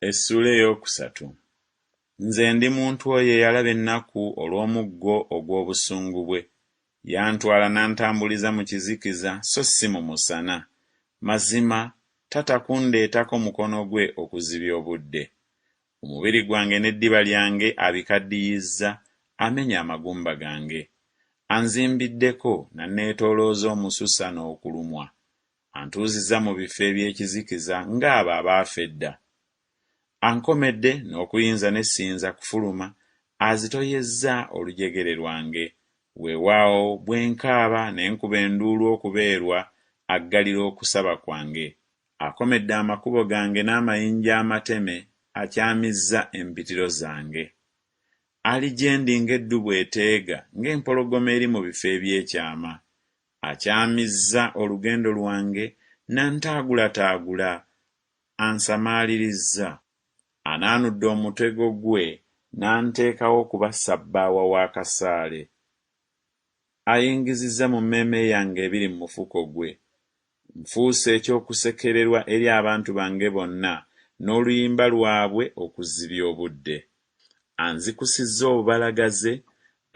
Essula ey'okusatu. Nze ndi muntu oyo eyalaba ennaku olw'omuggo ogw'obusungu bwe. Yantwala n'antambuliza mu kizikiza so si mu musana. Mazima tatakundeetako mukono gwe okuzibya obudde. Omubiri gwange n'eddiba lyange abikaddiyizza, amenya amagumba gange. Anzimbiddeko n'anneetoolooza omususa n'okulumwa. Antuuzizza mu bifo eby'ekizikiza ng'abo abaafa edda. Ankomedde n'okuyinza ne siyinza kufuluma, azitoyezza olujegere lwange. Weewaawo bwe nkaaba ne nkuba enduulu okubeerwa, aggalira okusaba kwange. Akomedde amakubo gange n'amayinja amateme, akyamizza empitiro zange. Ali gye ndi ng'eddubu eteega, ng'empologoma eri mu bifo eby'ekyama. Akyamizza olugendo lwange, n'antaagulataagula, ansamalirizza. Anaanudde omutego gwe n'anteekawo kuba ssabbaawa w'akasaale. Ayingizizza mu mmeeme yange ebiri mu mufuko gwe. Nfuuse ekyokusekererwa eri abantu bange bonna n'oluyimba lwabwe okuzibya obudde. Anzikusizza obubalagaze,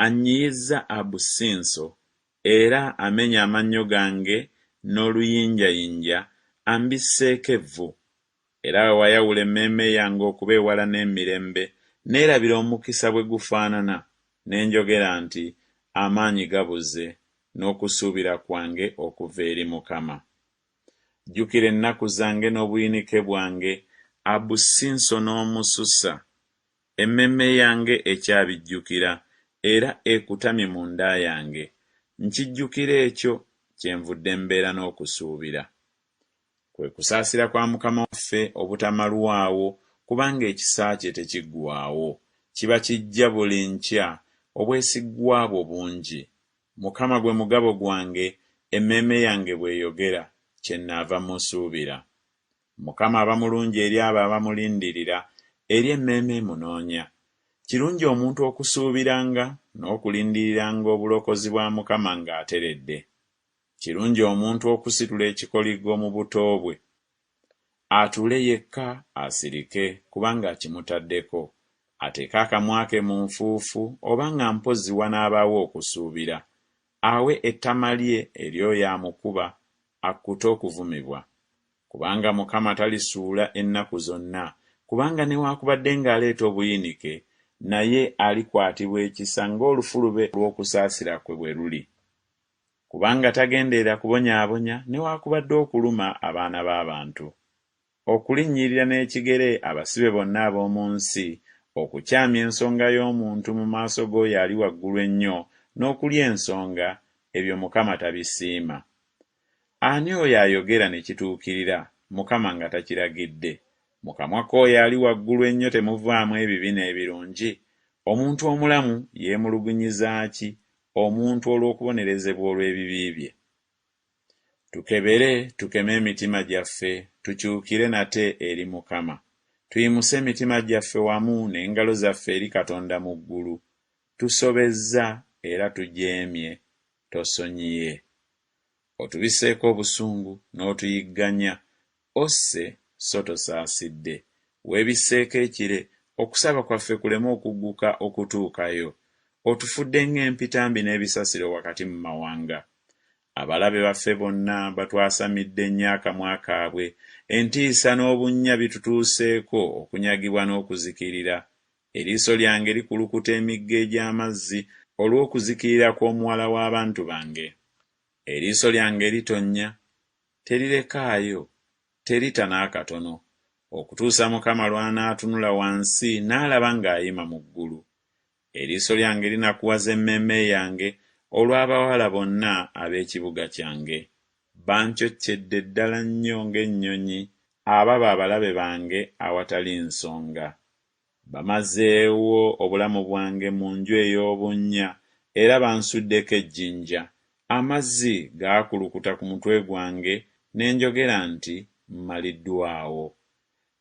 annyiyizza abusinso, era amenya amannyo gange n'oluyinjayinja, ambisseeko evvu. Era wayawula emmeeme yange okuba ewala n'emirembe, neerabira omukisa bwe gufaanana, ne njogera nti amaanyi gabuze n'okusuubira kwange okuva eri Mukama. Jjukira ennaku zange n'obuyinike bwange, abusinso n'omususa. Emmeeme yange ekyabijjukira era ekutamye mu nda yange. Nkijjukira ekyo kyenvudde mbeera n'okusuubira. Kwe kusaasira kwa Mukama waffe obutamalwawo, kubanga ekisa kye tekiggwaawo. Kiba kijja buli nkya, obwesigwa bwo bungi. Mukama gwe mugabo gwange, emmeeme yange bw'eyogera, kyennaava musuubira. Mukama aba mulungi eri abo abamulindirira, eri emmeeme emunoonya. Kirungi omuntu okusuubiranga n'okulindiriranga obulokozi bwa Mukama ng'ateredde. Kirungi omuntu okusitula ekikoligo mu buto bwe, atuule yekka asirike kubanga akimutaddeko, ateeke akamwa ke mu nfuufu oba nga mpozzi wanaabaawo okusuubira, awe ettama lye eri oyo amukuba, akkute okuvumibwa. Kubanga Mukama talisuula ennaku zonna, kubanga newaakubadde ng'aleeta obuyinike, naye alikwatibwa ekisa ng'olufulube lw'okusaasira kwe bwe luli. Kubanga tagendeera kubonyaabonya newaakubadde okuluma abaana b'abantu. Okulinnyirira n'ekigere abasibe bonna ab'omu nsi, okukyamya ensonga y'omuntu mu maaso g'oyo ali waggulu ennyo, n'okulya ensonga, ebyo Mukama tabisiima. Ani oyo ayogera ne kituukirira, Mukama nga takiragidde? Mu kamwa k'oyo ali waggulu ennyo temuvaamu ebibi n'ebirungi? Omuntu omulamu yeemulugunyiza ki omuntu olw'okubonerezebwa olw'ebibi bye? Tukebere, tukeme emitima gyaffe, tukyukire nate eri Mukama. Tuyimuse emitima gyaffe wamu n'engalo zaffe eri Katonda mu ggulu. Tusobezza era tujeemye, tosonyiye. Otubiseeko obusungu n'otuyigganya, osse so tosaasidde. Weebisseeko ekire, okusaba kwaffe kuleme okugguka okutuukayo. Otufudde ng'empitambi n'ebisasiro wakati mu mawanga. Abalabe baffe bonna batwasamidde nnyo akamwa kaabwe, entiisa n'obunnya bitutuuseeko okunyagibwa n'okuzikirira. Eriiso lyange likulukuta emigga egy'amazzi olw'okuzikirira kw'omuwala w'abantu bange. Eriiso lyange litonnya, terirekaayo, terita n'akatono, okutuusa Mukama lw'anaatunula wansi n'alaba ng'ayima mu ggulu. Eriiso lyange linakuwaza emmeeme yange olw'abawala bonna ab'ekibuga kyange. Bancoccedde ddala nnyo ng'ennyonyi ababa abalabe bange awatali nsonga. Bamazeewo obulamu bwange mu nju ey'obunnya era bansuddeko ejjinja. Amazzi gaakulukuta ku mutwe gwange ne njogera nti mmaliddwawo.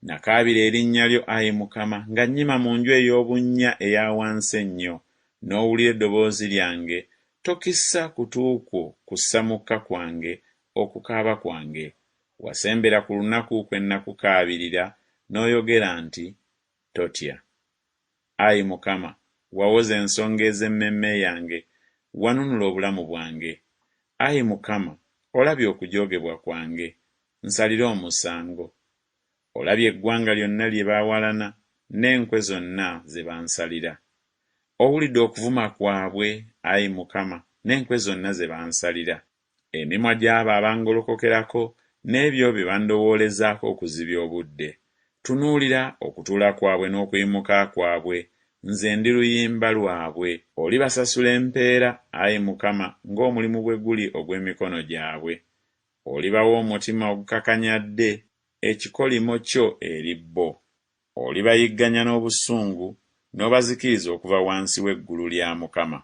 Nakaabira erinnya lyo, Ayi Mukama, nga nnyima mu nju ey'obunnya eya wansi ennyo, n'owulira eddoboozi lyange. Tokissa kutu kwo kusamukka kwange okukaaba kwange. Wasembera ku lunaku kwe nakukaabirira, n'oyogera nti, totya. Ayi Mukama, wawoza ensonga ez'emmemme yange, wanunula obulamu bwange. Ayi Mukama, olabye okujoogebwa kwange, nsalira omusango. Olabye eggwanga lyonna lye baawalana, n'enkwe zonna ze bansalira. Owulidde okuvuma kwabwe, Ayi Mukama, n'enkwe zonna ze bansalira. Emimwa gy'abo abangolokokerako n'ebyo bye bandowoolezaako okuzibya obudde. Tunuulira okutuula kwabwe n'okuyimuka kwabwe, nze ndi luyimba lwabwe. Olibasasula empeera, Ayi Mukama, ng'omulimu bwe guli ogw'emikono gyabwe. Olibawa omutima ogukakanyadde, ekikolimo kyo eri bo. Olibayigganya n'obusungu, n'obazikiriza okuva wansi w'eggulu lya Mukama.